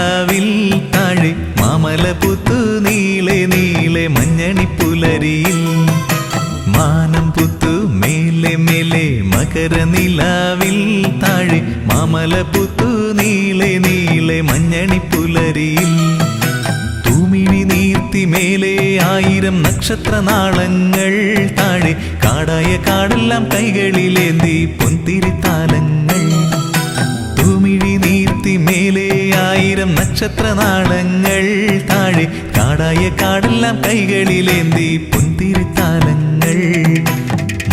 മകരനിലാവിൽ താഴെ മാമലപുത്തു നീളെ നീളെ മഞ്ഞണിപ്പുലരിയിൽ മാനം പുത്തു മേലെ മേലെ മകരനിലാവിൽ താഴെ മാമലപുത്തു നീളെ നീളെ മഞ്ഞണിപ്പുലരിയിൽ തൂമിഴി നീർത്തി മേലെ 1000 നക്ഷത്രനാളങ്ങൾ താഴെ കാടായ കാടെല്ലാം കൈകളിലേന്തി പൊന്തിരിത്താലങ്ങൾ തൂമിഴി നീർത്തി മേലെ 1000 നക്ഷത്രനാളങ്ങൾ താഴെ കാടായ കാടെല്ലാം കൈകളിലേന്തി പൊന്തിരിത്താലങ്ങൾ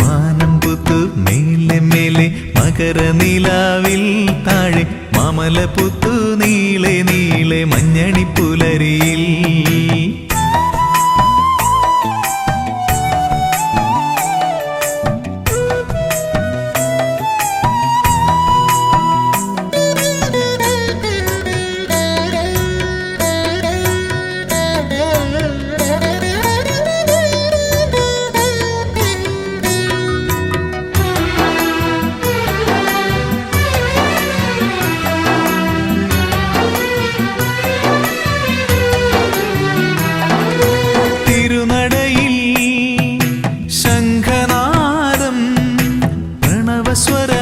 മാനം പുത്തു മേലെ മേലെ മകരനിലാവിൽ താഴെ മാമലപുത്തു നീളെ നീളെ മഞ്ഞണിപ്പുലരിയിൽ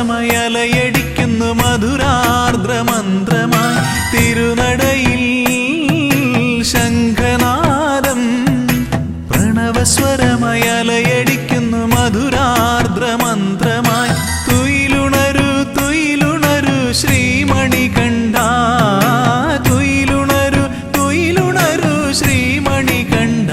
സ്വരമയലയടിക്കുന്നു മധുരാർദ്രമന്ത്രമായി തിരുനടയിൽ ശംഖനാദം പ്രണവസ്വരമയലയടിക്കുന്നു മധുരാർദ്രമന്ത്രമായി തുയിലുണരു തുയിലുണരു ശ്രീമണികണ്ഠ തുയിലുണരു തുയിലുണരു ശ്രീമണികണ്ഠ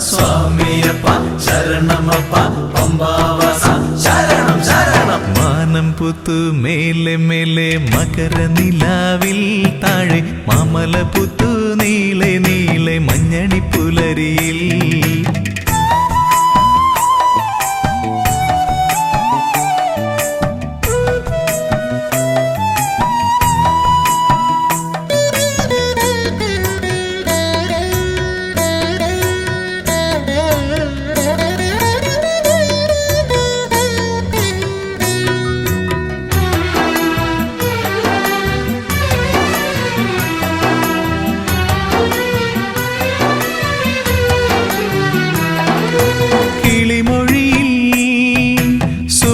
സ്വാമിയപ്പ ശരണമപ്പ പമ്പാവാസ ശരണം ശരണം മാനം പുത്തു മേലെ മേലെ മകരനിലാവിൽ താഴെ മാമലപുത്തു നീളെ നീളെ മഞ്ഞണിപ്പുലരിയിൽ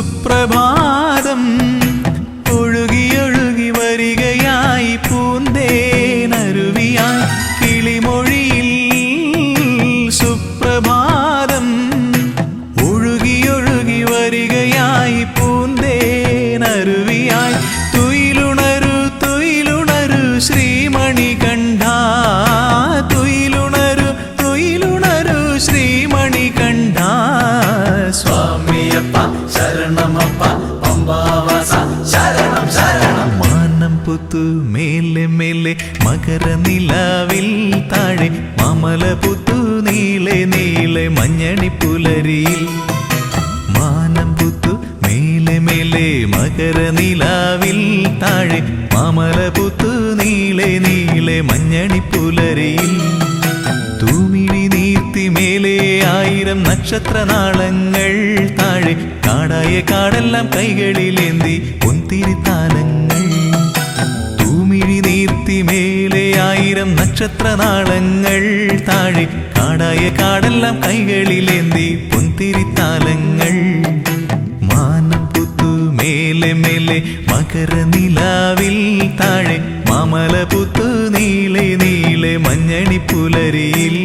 സുപ്രഭാതം ഒഴുകിയൊഴുകി വരികയായി പൂന്തേനരുവിയായി കിളിമൊഴിയിൽ സുപ്രഭാതം ഒഴുകിയൊഴുകി വരികയായി പൂന്തേനരുവിയായി തുയിലുണരു തുയിലുണരു ശ്രീമണികണ്ഠ തുയിലുണരു തുയിലുണരു ശ്രീമണികണ്ഠ സ്വാമിയപ്പ ശരണമപ്പ പമ്പാവാസ ശരണം ശരണം മാനം പുത്തു മേലെ മേലെ മകരനിലാവിൽ താഴെ മാമലപുത്തു നീളെ നീളെ മഞ്ഞണിപ്പുലരിയിൽ മാനം പുത്തു മേലെ മേലെ മകരനിലാവിൽ താഴെ മാമലപുത്തു നീളെ നീളെ മഞ്ഞണിപ്പുലരിയിൽ തൂമിഴി നീർത്തി മേലെ 1000 നക്ഷത്രനാളങ്ങൾ താഴെ കാടായ കാടെല്ലാം കൈകളിലേന്തി പൊന്തിരിത്താലങ്ങൾ തൂമിഴി നീർത്തി മേലെ 1000 നക്ഷത്രനാളങ്ങൾ താഴെ കാടായ കാടെല്ലാം കൈകളിലേന്തി പൊന്തിരിത്താലങ്ങൾ മാനം പുത്തു മേലെ മേലെ മകരനിലാവിൽ താഴെ മാമലപുത്തു നീളെ നീളെ മഞ്ഞണിപ്പുലരിയിൽ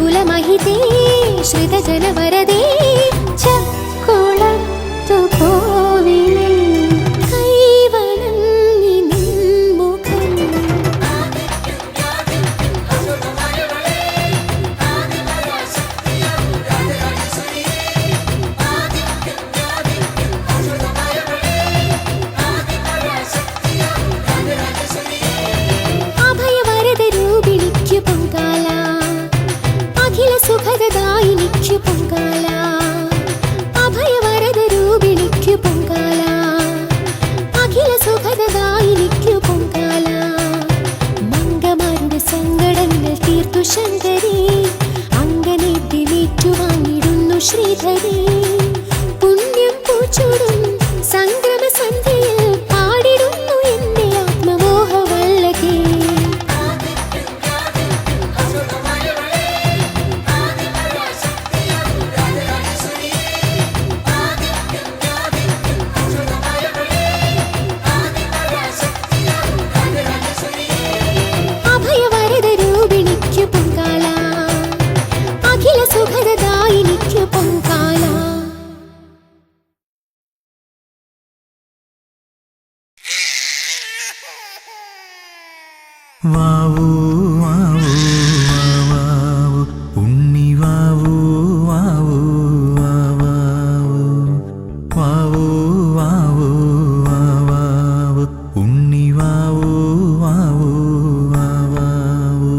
കുലമഹിതേ ശ്രിതജനവരദേ ചക്കുളത്തു കോവിലിൽ കൈവണങ്ങി നിൻമുഖം അഭയവരദരൂപിണിക്കു പൊങ്കാല അഖില സുഖദദായിനിക്കു പൊങ്കാല അഭയവരദരൂപിണിക്കു പൊങ്കാല അഖില സുഖദദായിനിക്കു പൊങ്കാല മംഗമാരുടെ സങ്കടങ്ങൾ തീർത്തു ശങ്കരി അങ്ങനെ ദിനേറ്റുവാങ്ങിടുന്നു ശ്രീധരി പുണ്യം പൂച്ചൂടും സംഗമ സന്ധ്യയിൽ പാടിടുന്നു എന്റെ ആത്മമോഹവല്ലകേ അഭയവരദരൂപിണിക്കു പൊങ്കാല അഖില സുഖദദായിനിക്കു പൊങ്കാല. വാവൂ വാവൂ വാവാവൂ ഉണ്ണി വാവൂ വാവൂ വാവാവൂ വാവൂ വാവൂ വാവാവൂ ഉണ്ണി വാവൂ വാവൂ വാവാവൂ.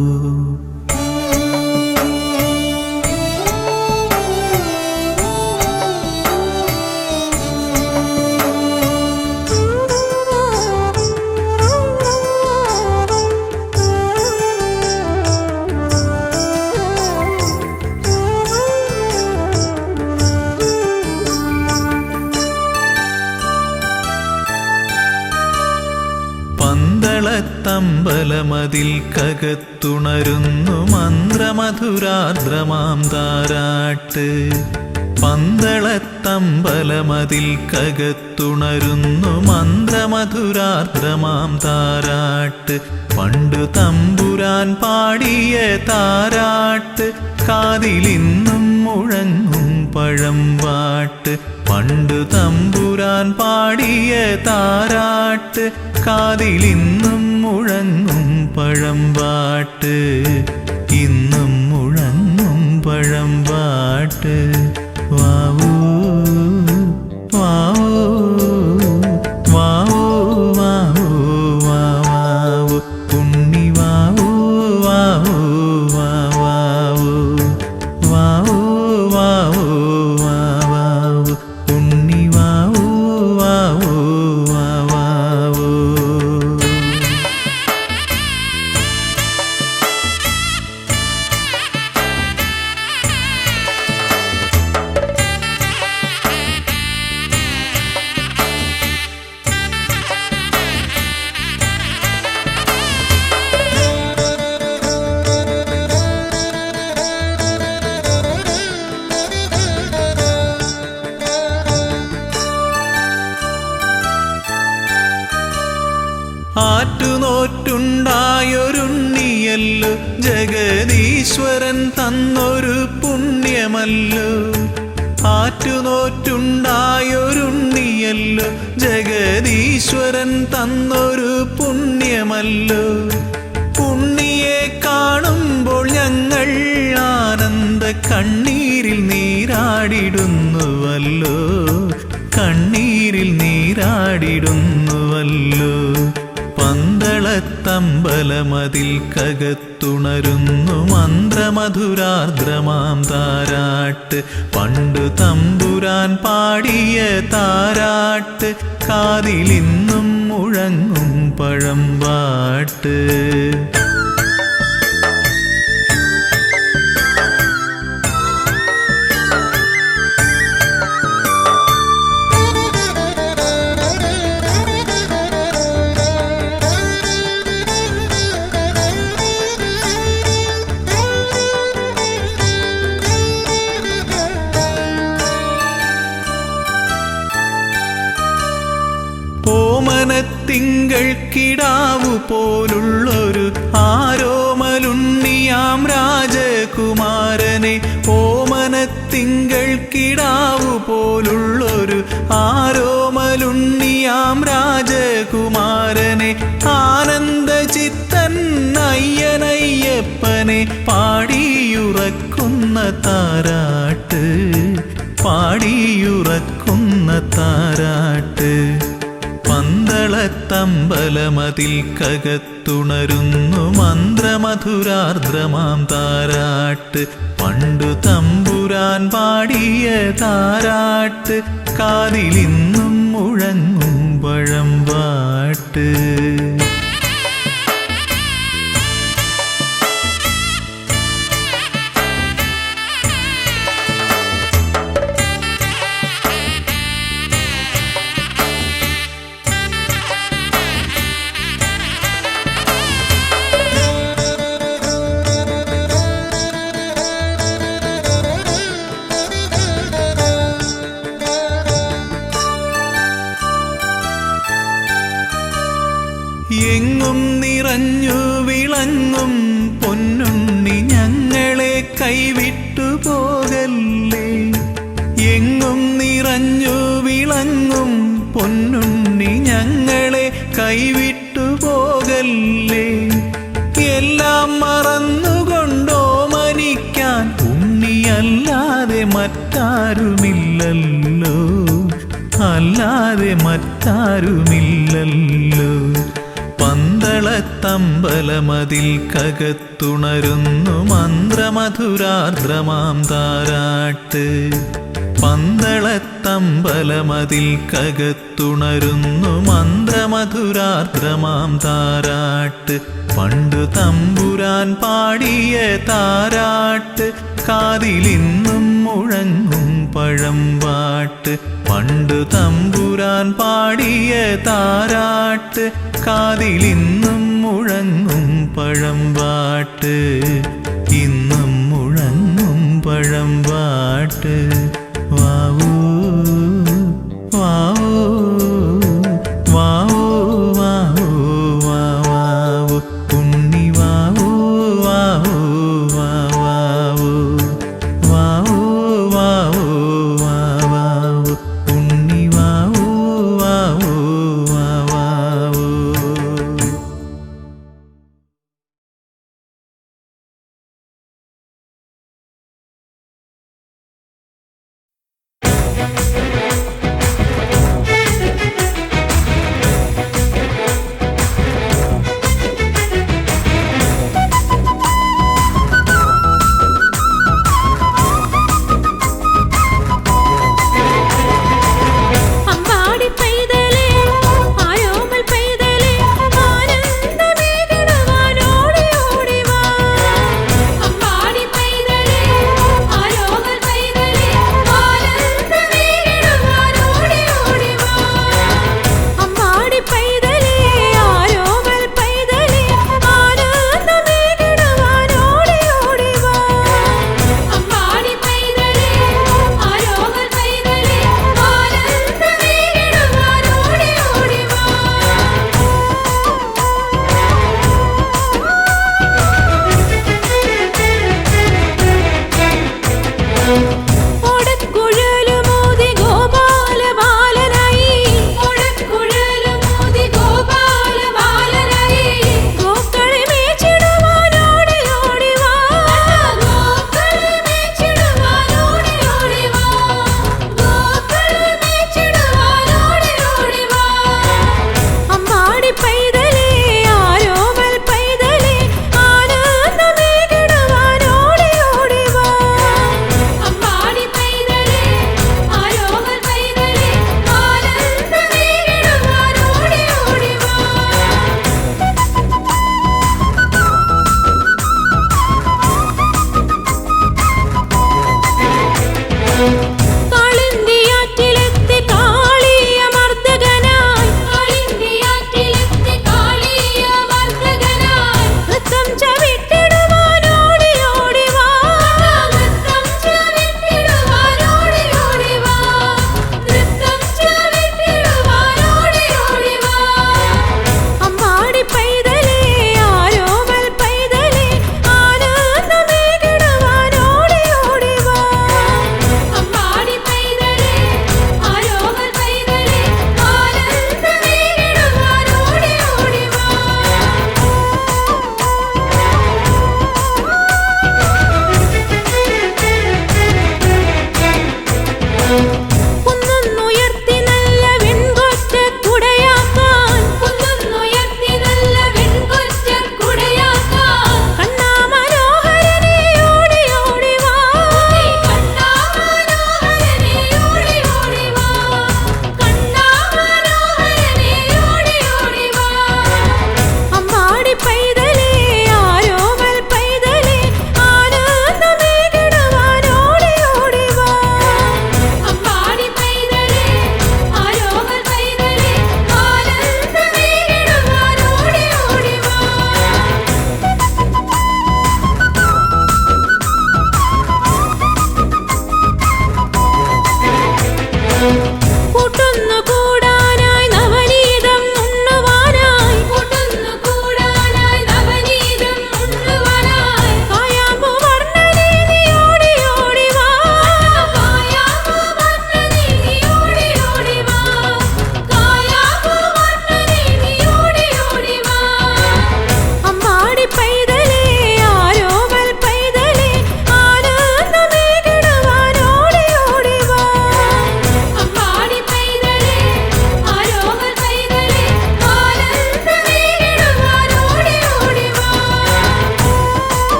പന്തളത്തമ്പലമതിൽ കകത്തുണരുന്നു മന്ത്രമധുരാർദ്രമാം താരാട്ട്. പന്തളത്തമ്പലമതിൽ കകത്തുണരുന്നു മന്ത്രമധുരാർദ്രമാം താരാട്ട്. പണ്ടു തമ്പുരാൻ പാടിയ താരാട്ട് കാതിലിന്നും മുഴങ്ങും പഴംപാട്ട്. പണ്ടു തമ്പുരാൻ പാടിയ താരാട്ട് കാതിലിന്നും മുഴങ്ങും പഴംപാട്ട്. ഇന്നും മുഴങ്ങും പഴംപാട്ട്. വാവൂ വാവൂ വാവൂ വാവൂ വാവാവൂ ഉണ്ണി വാവൂ വാവൂ വാവാവൂ വാവൂ വാവൂ വാവാവൂ ഉണ്ണി വാവൂ വാവൂ വാവാവൂ. ആറ്റുനോറ്റുണ്ടായൊരുണ്ണിയല്ലോ ജഗദീശ്വരൻ തന്നൊരു പുണ്യമല്ലോ. ആറ്റുനോറ്റുണ്ടായൊരുണ്ണിയല്ലോ ജഗദീശ്വരൻ തന്നൊരു പുണ്യമല്ലോ. ഉണ്ണിയെ കാണുമ്പോൾ ഞങ്ങൾ ആനന്ദ കണ്ണീരിൽ നീരാടിടുന്നുവല്ലോ. കണ്ണീരിൽ നീരാടിടുന്നുവല്ലോ. പന്തളത്തമ്പലമതിൽ കകത്തുണരുന്നു മന്ത്രമധുരാർദ്രമാം താരാട്ട്. പണ്ടു തമ്പുരാൻ പാടിയ താരാട്ട് കാതിലിന്നും മുഴങ്ങും പഴംപാട്ട്. ഓമനത്തിങ്കൾ കിടാവു പോലുള്ളൊരു ആരോമലുണ്ണിയാം രാജ രാജകുമാരനെ ഓമനത്തിങ്കൾ കിടാവു പോലുള്ളൊരു ആരോമലുണ്ണിയാം രാജകുമാരനെ ആനന്ദചിത്തൻ അയ്യനയ്യപ്പനെ പാടിയുറക്കുന്ന താരാട്ട് പാടിയുറക്കുന്ന താരാട്ട് പന്തളത്തമ്പലമതിൽ കകത്തുണരുന്നു മന്ത്രമധുരാർദ്രമാം താരാട്ട് പണ്ടു തമ്പുരാൻ പാടിയ താരാട്ട് കാതിലിന്നും മുഴങ്ങും പഴമ്പാട്ട് എങ്ങും നിറഞ്ഞു വിളങ്ങും പൊന്നുണ്ണി ഞങ്ങളെ കൈവിട്ടു പോകല്ലേ എങ്ങും നിറഞ്ഞു വിളങ്ങും പൊന്നുണ്ണി ഞങ്ങളെ കൈവിട്ടു പോകല്ലേ എല്ലാം മറന്നുകൊണ്ടോ മനിക്കാൻ ഉണ്ണിയല്ലാതെ മറ്റാരുമില്ലല്ലോ അല്ലാതെ മറ്റാരുമില്ലല്ലോ പന്തളത്തമ്പലമതിൽ കകത്തുണരുന്നു മന്ത്രമധുരാർദ്രമാം താരാട്ട് പന്തളത്തമ്പലമതിൽ കകത്തുണരുന്നു മന്ത്രമധുരാർദ്രമാം താരാട്ട് പണ്ടു തമ്പുരാൻ പാടിയ താരാട്ട് കാതിലിന്നും മുഴങ്ങും പഴമ്പാട്ട് പണ്ടു തമ്പുരാൻ പാടിയ താരാട്ട് കാതിലിന്നും മുഴങ്ങും പഴമ്പാട്ട് ഇന്നും മുഴങ്ങും പഴമ്പാട്ട് വാവൂ വാവൂ വാവൂ വാവൂ വാവൂ ഉണ്ണി വാവൂ വാവൂ വാവൂ വാവൂ വാവൂ വാവൂ ഉണ്ണി വാവൂ വാവൂ വാവൂ അമ്പാടി പൈതലേ ആരോമൽ പൈതലേ ആനന്ദമേകിടുവാൻ ഓടി ഓടി വാ അമ്പാടി പൈതലേ ആരോമൽ പൈതലേ ആനന്ദമേകിടുവാൻ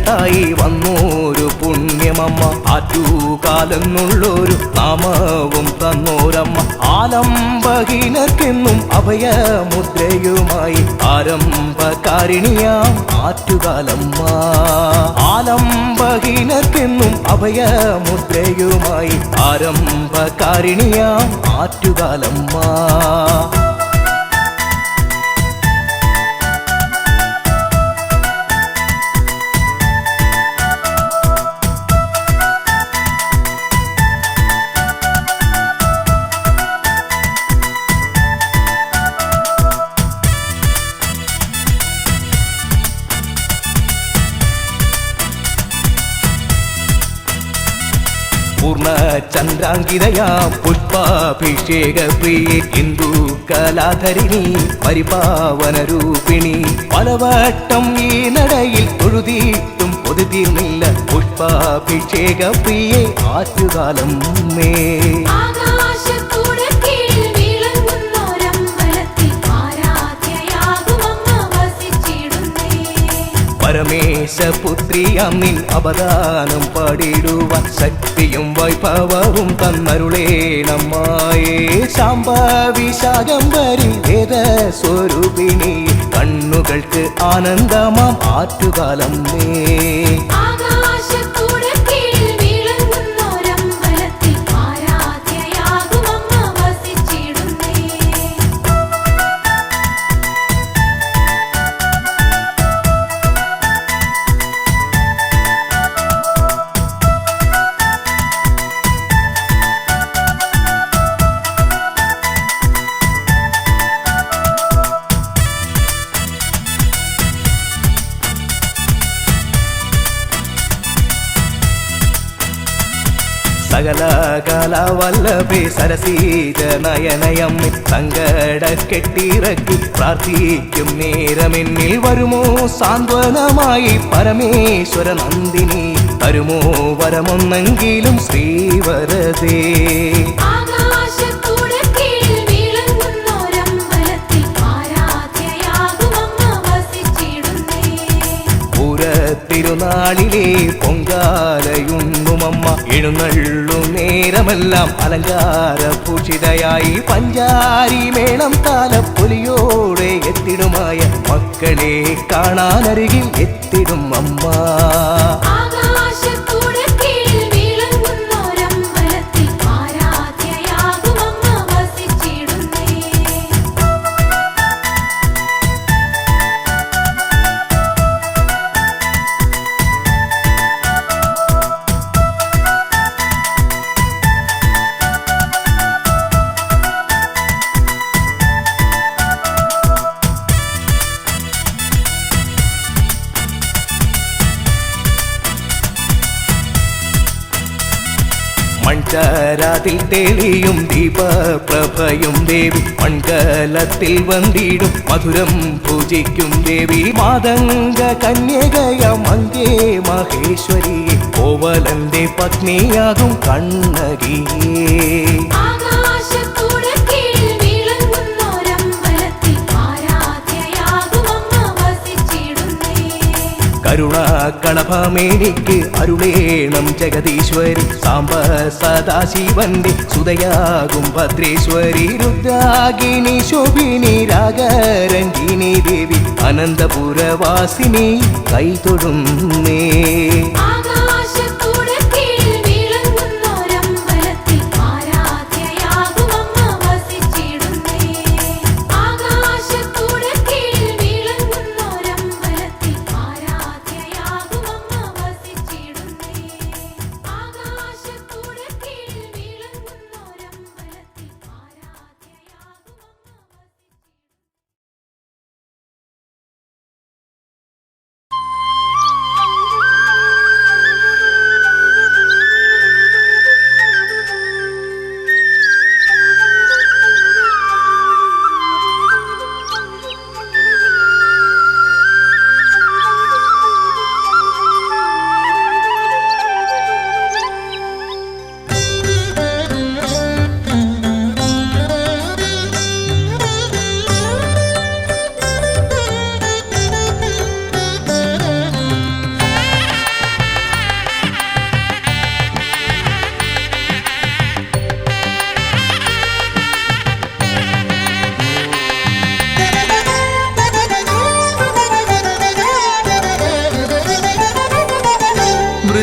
കൂട്ടായി വന്നോരു പുണ്യമമ്മ, ആറ്റുകാലെന്നുള്ളൊരു നാമവും തന്നോരമ്മ, ആലംബഹീനർക്കെന്നും അഭയമുദ്രയുമായി ആരംഭകാരിണിയാം ആറ്റുകാലമ്മ. ആലംബഹീനർക്കെന്നും അഭയമുദ്രയുമായി ആരംഭകാരിണിയാം ആറ്റുകാലമ്മ. പൂർണ്ണചന്ദ്രാങ്കിതയാ പുഷ്പാഭിഷേക പ്രിയേ ഹിന്ദു കലാധരിണി പരിപാവനരൂപിണി, പലവട്ടം ഈ നടയിൽ തൊഴുതിയിട്ടും പൊതുതീർന്നില്ല പുഷ്പാഭിഷേക പ്രിയേ ആറ്റുകാലമ്മേ. പരമേശപുത്രിയാം നിൻ അവദാനം പാടിടുവാൻ ശക്തിയും വൈഭവവും തന്നരുളേണമ്മായേ. ശാംഭവി ശാകംബരി വേദസ്വരൂപിണി, കണ്ണുകൾക്ക് ആനന്ദമാം ആറ്റുകാലമ്മേ. സകല കലാവല്ലഭേ സരസീജ നയനയമ്മേ, സങ്കട കെട്ടിറക്കി പ്രാർത്ഥിക്കും നേരമെന്നിൽ വരുമോ സാന്ത്വനമായി പരമേശ്വര നന്ദിനി, തരുമോ വരമൊന്നെങ്കിലും ശ്രീവരദേ. തിരുനാളിലെ പൊങ്കാലയുണ്ണുമമ്മ, എഴുന്നള്ളു നേരമെല്ലാം അലങ്കാര പൂഷിതയായി പഞ്ചാരി മേളം താലപ്പൊലിയോടെ എത്തിടുമായ മക്കളെ കാണാനരികിൽ എത്തിടും അമ്മ. മൺചരാതിൽ തെളിയും ദീപപ്രഭയും ദേവി, മൺകലത്തിൽ വന്നിടും മധുരം പൂജിക്കും ദേവി, മാതംഗ കന്യകയാം അങ്കേ മഹേശ്വരി, കോവലന്റെ പത്നിയാകും കണ്ണകിയേ. കരുണാകളഭമേനിക്ക് അരുളേണം ജഗദീശ്വരി, സാംബ സദാശിവന്റെ സുതയാകും ഭദ്രേശ്വരി, രുദ്രാഗിനി ശോഭിനി രാഗരഞ്ജിനി ദേവി, അനന്തപുരവാസിനി കൈതൊടുന്നേ.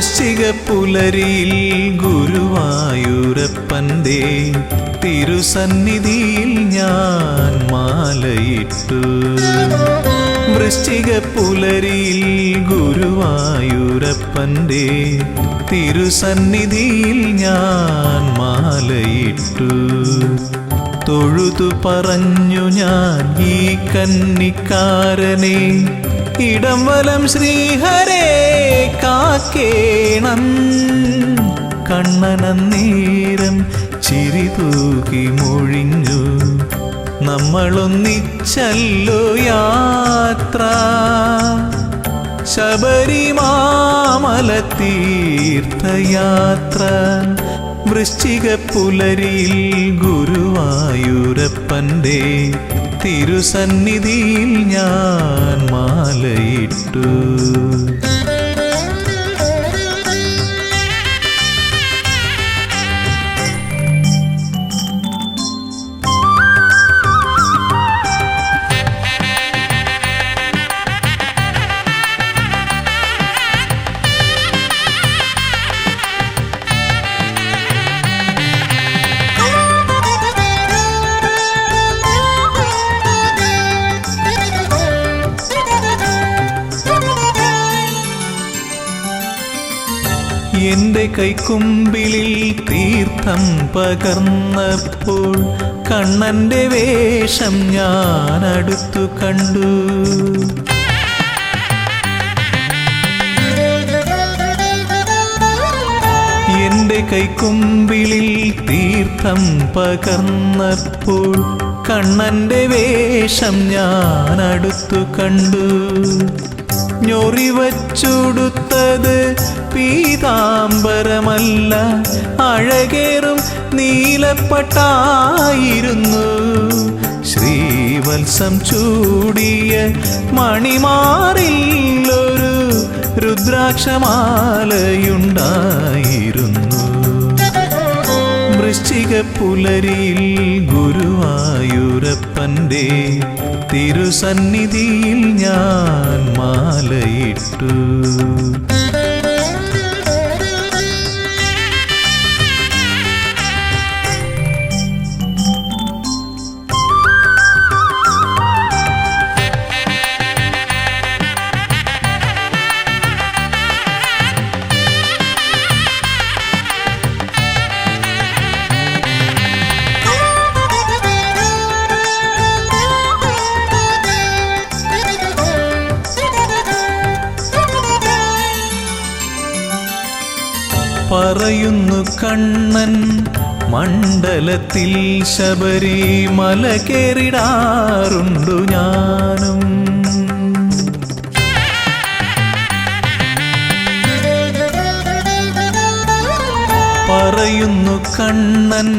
വൃശ്ചിക പുലരിയിൽ ഗുരുവായൂരപ്പൻ്റെ തിരുസന്നിധിയിൽ ഞാൻ മാലയിട്ടു. വൃശ്ചിക പുലരിയിൽ ഗുരുവായൂരപ്പൻ്റെ തിരുസന്നിധിയിൽ ഞാൻ മാലയിട്ടു. തൊഴുതു പറഞ്ഞു ഞാൻ ഈ കന്നിക്കാരനെ, ഇടം വലം ശ്രീഹരേ കാക്കേണം. കണ്ണനന്നേരം ചിരി തൂക്കി മൊഴിഞ്ഞു, നമ്മളൊന്നിച്ചല്ലോ യാത്ര. ശബരിമാമല തീർത്ഥയാത്ര. വൃശ്ചിക പുലരിയിൽ ഗുരുവായൂരപ്പൻ്റെ തിരുസന്നിധിയിൽ ഞാൻ മാലയിട്ടു. എന്റെ കൈക്കുമ്പിളിൽ തീർത്ഥം പകർന്നപ്പോൾ കണ്ണന്റെ വേഷം ഞാൻ അടുത്തു കണ്ടു. എന്റെ കൈക്കുമ്പിളിൽ തീർത്ഥം പകർന്നപ്പോൾ കണ്ണന്റെ വേഷം ഞാൻ അടുത്തു കണ്ടു. ഞൊറിവച്ചുടുത്തത് പീതാംബരമല്ല, അഴകേറും നീലപ്പട്ടായിരുന്നു. ശ്രീവത്സം ചൂടിയ മണിമാറിൽ ഒരു രുദ്രാക്ഷമാലയുണ്ടായിരുന്നു. വൃശ്ചിക പുലരിയിൽ ഗുരുവായൂരപ്പൻ്റെ തിരുസന്നിധിയിൽ ഞാൻ മാലയിട്ടു. പറയുന്നു കണ്ണൻ മണ്ഡലത്തിൽ ശബരിമല കേറിടാറുണ്ടു ഞാനും. പറയുന്നു കണ്ണൻ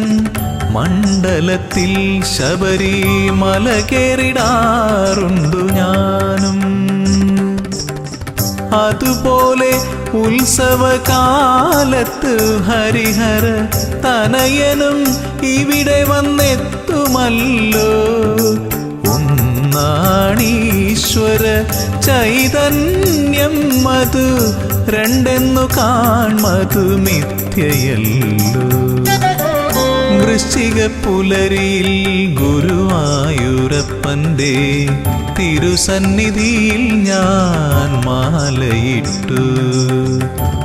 മണ്ഡലത്തിൽ ശബരിമല കേറിടാറുണ്ടു ഞാനും. അതുപോലെ ഉത്സവകാലത്ത് ഹരിഹര തനയനും ഇവിടെ വന്നെത്തുമല്ലോ. ഒന്നാണീശ്വര ചൈതന്യം, മധു രണ്ടെന്നു കാൺമതു മിഥ്യയല്ലോ. വൃശ്ചിക പുലരിയിൽ ഗുരുവായൂരപ്പൻ്റെ തിരുസന്നിധിയിൽ ഞാൻ മാലയിട്ടു.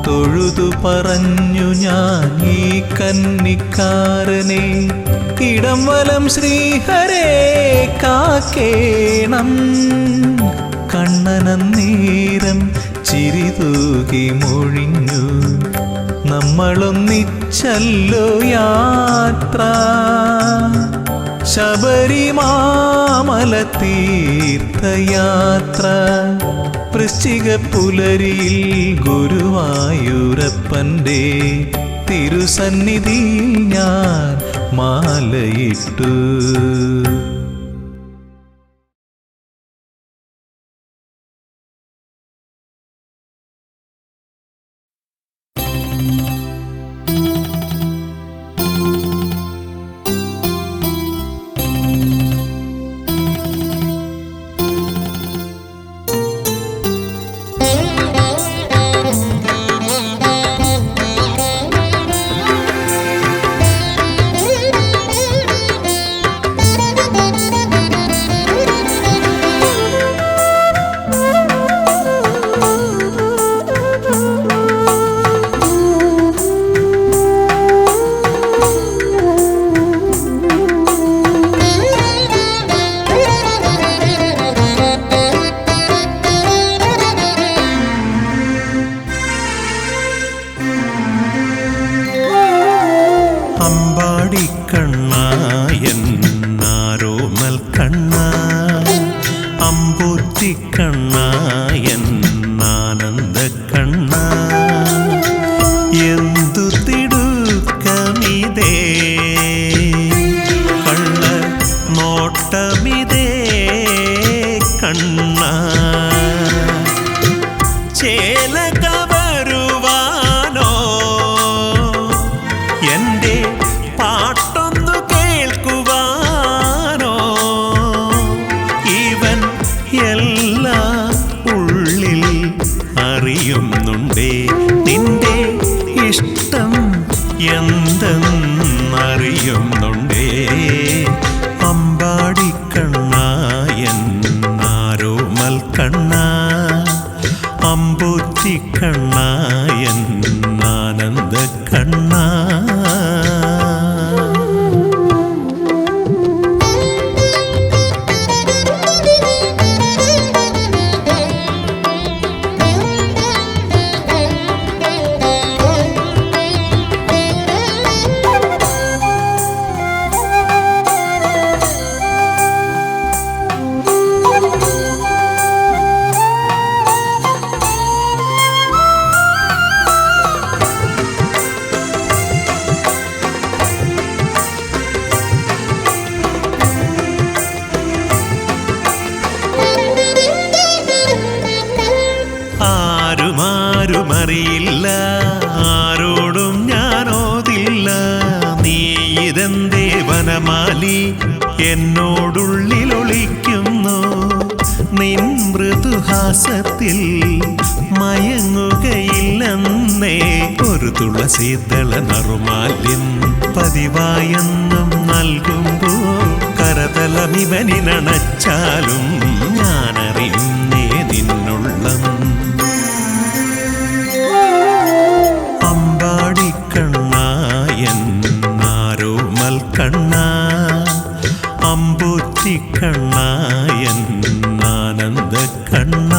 തൊഴുതു പറഞ്ഞു ഞാൻ ഈ കന്നിക്കാരനെ, ഇടം വലം ശ്രീഹരേ കാക്കേണം. കണ്ണനന്നേരം ചിരി തൂകി മൊഴിഞ്ഞു, നമ്മളൊന്നിച്ചല്ലോ യാത്ര. ശബരിമാമല തീർത്ഥയാത്ര. വൃശ്ചിക പുലരിയിൽ ഗുരുവായൂരപ്പൻ്റെ തിരുസന്നിധിയിൽ ഞാൻ മാലയിട്ടു. എന്തെന്നറിയുന്നുണ്ടേ അമ്പാടിക്കണ്ണായൻ ആരോമൽ കണ്ണ അമ്പൂത്തിക്കണ്ണായൻ ആനന്ദ കണ്ണ ആരുമാരുമറിയില്ല ആരോടും ഞാനോതില്ല നീ ഇതെന്തേ വനമാലി എന്നോടുള്ളിലൊളിക്കുന്നു നിൻ മൃദുഹാസത്തിൽ മയങ്ങുകയില്ലെന്നേ ഒരു തുളസീതള നറുമാല്യം പതിവായെന്നും നൽകുമ്പോൾ കരതലമിവനിനണച്ചാലും ഞാനറിയുന്നേ നിന്നുള്ളം അമ്പാടിക്കണ്ണായൻ ആരോമൽ കണ്ണ അമ്പൂത്തിക്കണ്ണായൻ ആനന്ദ കണ്ണ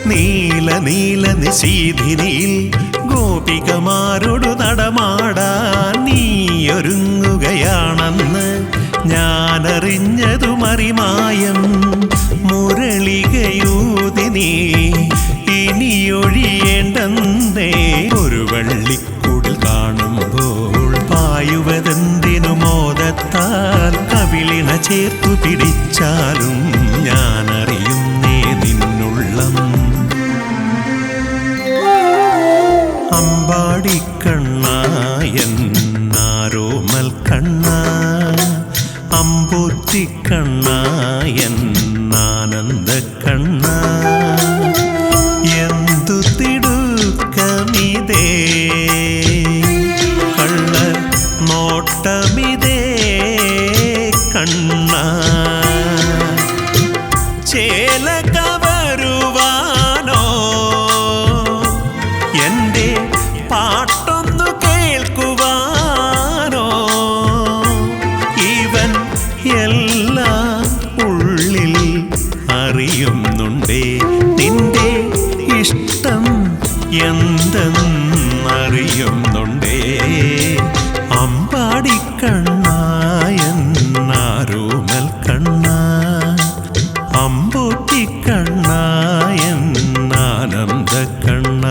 നീല നീല നിശീധിനിയിൽ ഗോപികമാരോടു നടമാടാൻ നീയൊരുങ്ങുകയാണെന്ന് ഞാനറിഞ്ഞതുമറിമായം മുരളികയൂതി നീ ഇനിയൊഴിയേണ്ടെന്നേ ഒരു വള്ളിക്കൂടിൽ കാണുമ്പോൾ പായുവതെന്തിനു മോദത്താൽ കവിളിണ ചേർത്തു പിടിച്ചാലും ഞാനറിയുന്നേ നിന്നുള്ളം അമ്പാടിക്കണ്ണായൻ ആരോമൽ കണ്ണ അമ്പൂത്തിക്കണ്ണായൻ ആനന്ദ കണ്ണ എന്തു തിടുക്കമിതേ കള്ള നോട്ടമിതേ കണ്ണ ചേല കവരുവാനോ എൻ്റെ പാട്ടൊന്നു കേൾക്കുവാനോ ഇവൻ എല്ലാം ഉള്ളിൽ അറിയുന്നുണ്ടേ നിന്റെ ഇഷ്ടം എന്തെന്നറിയുന്നുണ്ടേ അമ്പാടിക്കണ്ണായൻ ആരോമൽ കണ്ണ അമ്പൂത്തിക്കണ്ണായൻ ആനന്ദ കണ്ണ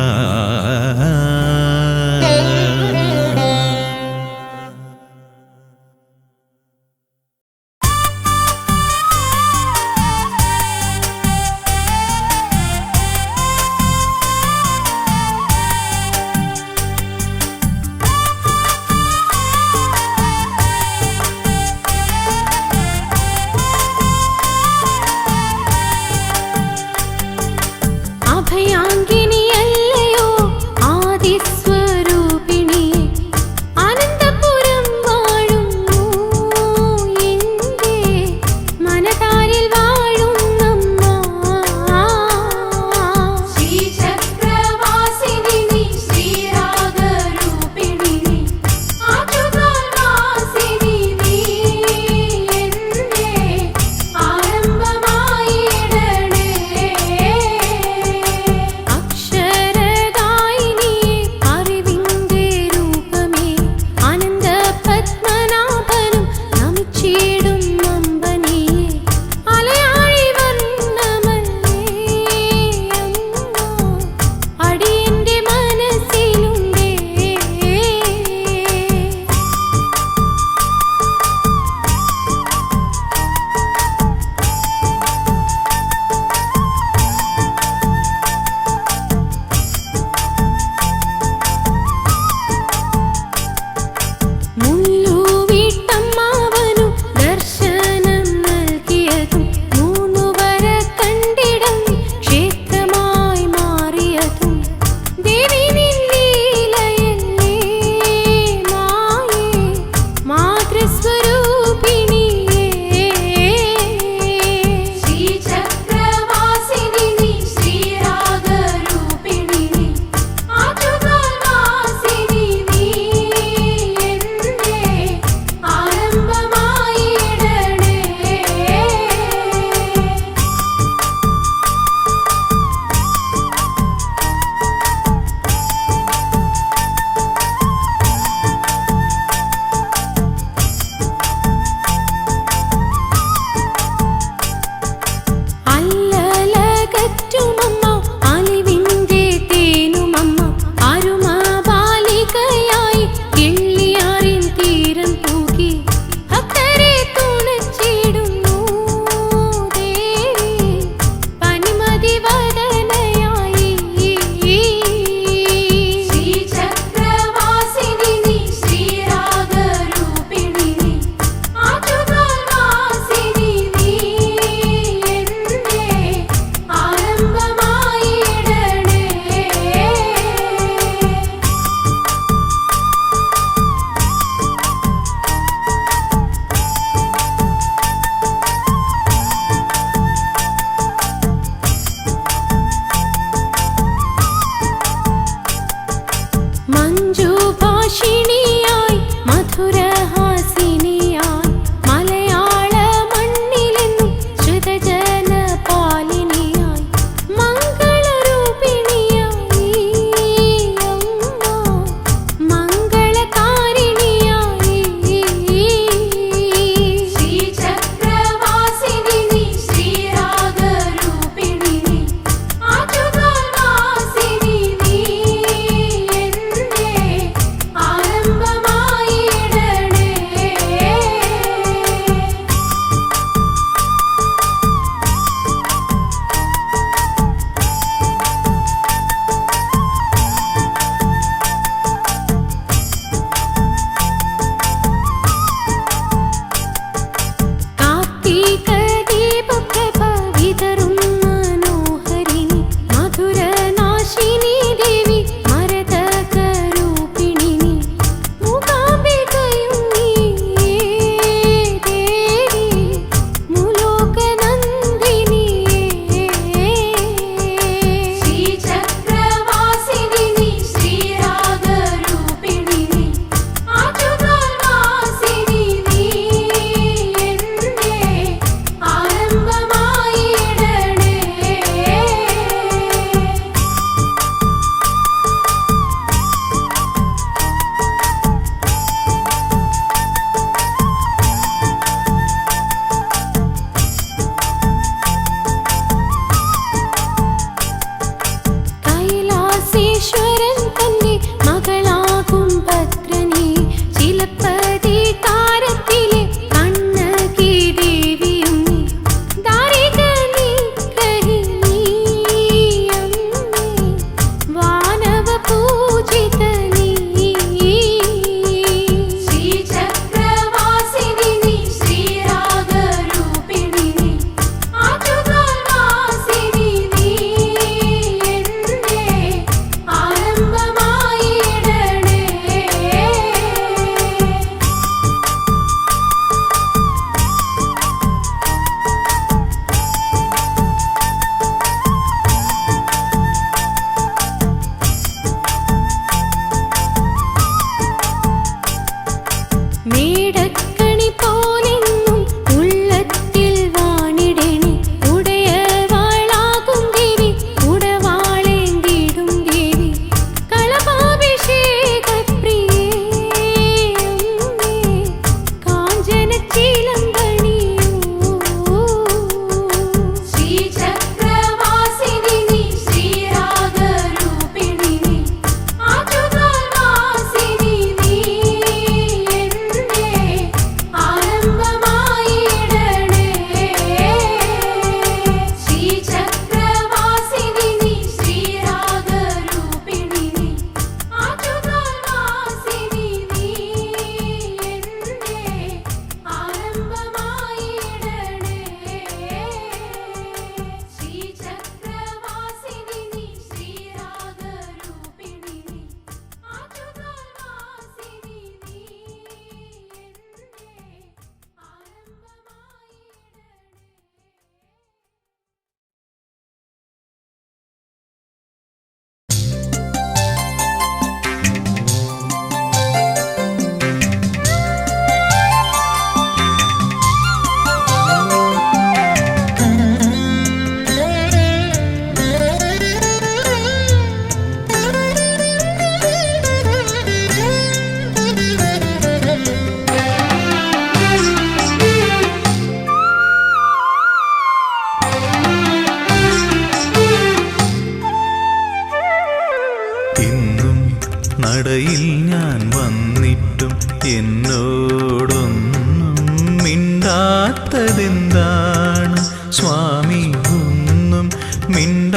മിണ്ടാത്തതെന്താണ് സ്വാമി ഒന്നും മിണ്ടാത്തതെന്താണ്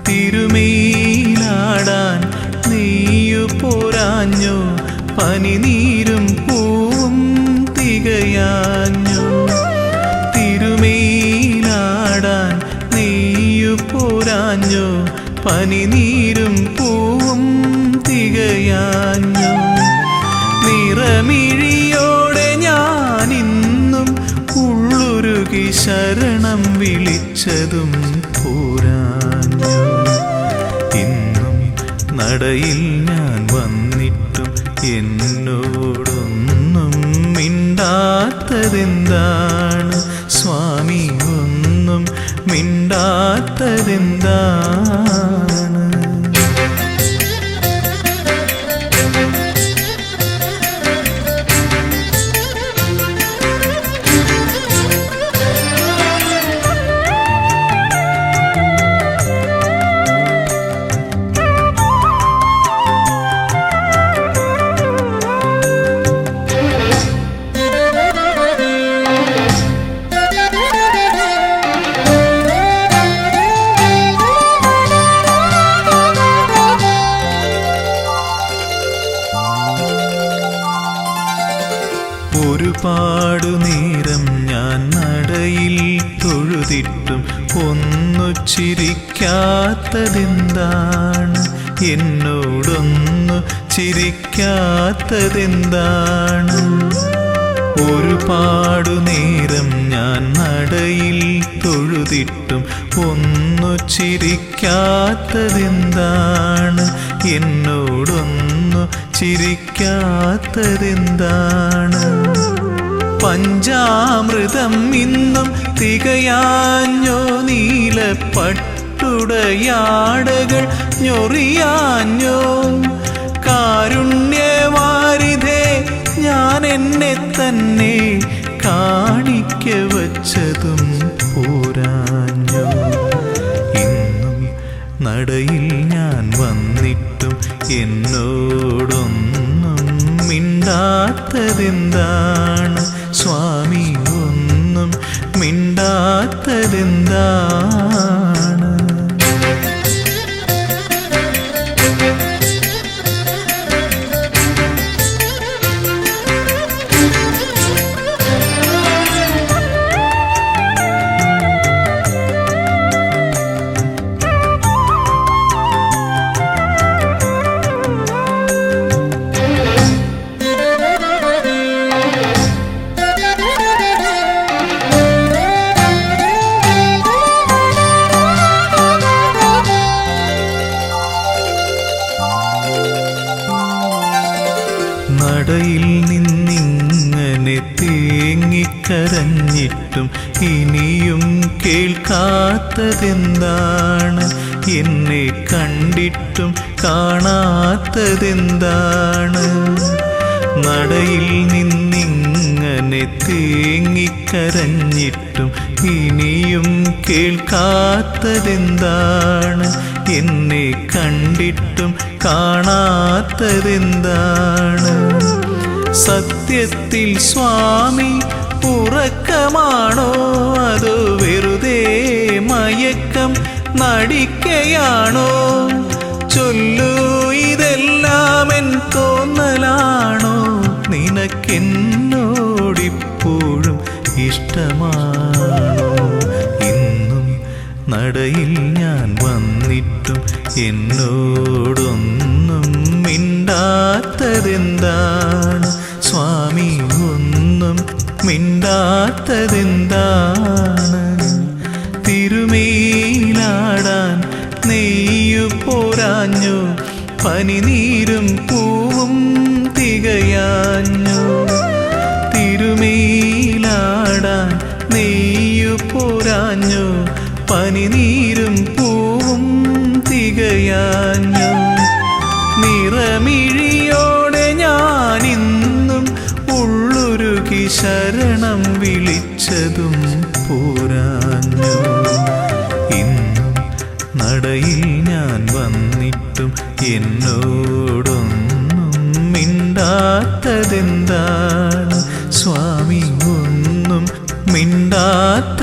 തിരുമേലാടാൻ നെയ്യു പോരാഞ്ഞോ പനിനീരും പൂവും തികയാഞ്ഞോ തിരുമേലാടാൻ നെയ്യു പോരാഞ്ഞോ പനിനീരും പൂവും തികയാഞ്ഞോ നിറമിഴിയോടെ ഞാനിന്നും ഉള്ളുരുകി ശരണം വിളിച്ചതും പോരാഞ്ഞോ ഇന്നും നടയിൽ ഞാൻ വന്നിട്ടും എന്നോടൊന്നും മിണ്ടാത്തതെന്താണ് സ്വാമി ഒന്നും മിണ്ടാത്തതെന്താണ് ഒരുപാടു നേരം ഞാൻ നടയിൽ തൊഴുതിട്ടും ഒന്നു ചിരിക്കാത്തതെന്താണ് എന്നോടൊന്നു ചിരിക്കാത്തതെന്താണ് ഒരുപാടു നേരം ഞാൻ നടയിൽ തൊഴുതിട്ടും ഒന്നു ചിരിക്കാത്തതെന്താണ് എന്നോടൊന്നു ചിരിക്കാത്തതെന്താണ് പഞ്ചാമൃതം ഇന്നും തികയാഞ്ഞോ നീലപ്പട്ടുടയാടകൾ ഞൊറിയാഞ്ഞോ കാരുണ്യവാരിധേ ഞാൻ എന്നെ തന്നെ കാണിക്ക വച്ചതും പോരാഞ്ഞോ ഇന്നും നടയിൽ ഞാൻ വന്നിട്ടും എന്നോടൊന്നും മിണ്ടാത്തതെന്താണ് സ്വാമി ഒന്നും മിണ്ടാത്തതെന്താണ് നടയിൽ നിന്നിങ്ങനെ തേങ്ങിക്കരഞ്ഞിട്ടും ഇനിയും കേൾക്കാത്തതെന്താണ് എന്നെ കണ്ടിട്ടും കാണാത്തതെന്താണ് നടയിൽ നിന്നിങ്ങനെ തേങ്ങിക്കരഞ്ഞിട്ടും ഇനിയും കേൾക്കാത്തതെന്താണ് എന്നെ കണ്ടിട്ടും കാണാത്തതെന്താണ് സത്യത്തിൽ സ്വാമി ഉറക്കമാണോ അതോ വെറുതെ മയക്കം നടിക്കയാണോ ചൊല്ലൂ ഇതെല്ലാം എൻ തോന്നലാണോ നിനക്കെന്നോടിപ്പോഴും ഇഷ്ടമാണോ ഇന്നും നടയിൽ ഞാൻ വന്നിട്ടും എന്നോടൊന്നും മിണ്ടാത്തതെന്താണ് സ്വാമി ഒന്നും മിണ്ടാത്തതെന്താണ് തിരുമേലാടാൻ നെയ്യു പോരാഞ്ഞു പനിനീരും പൂവും തികയാഞ്ഞു തിരുമേലാടാൻ നെയ്യു പോരാഞ്ഞു പനിനീരും പൂവും തികയാഞ്ഞു നിറമിഴിയോടെ ഞാനിന്നും ഉള്ളുരുകി ശരണം വിളിച്ചതും പോരാഞ്ഞു ഇന്നും നടയിൽ ഞാൻ വന്നിട്ടും എന്നോടൊന്നും മിണ്ടാത്ത മിണ്ടാത്തതെന്താണ് സ്വാമി ഒന്നും മിണ്ടാത്തതെന്താണ്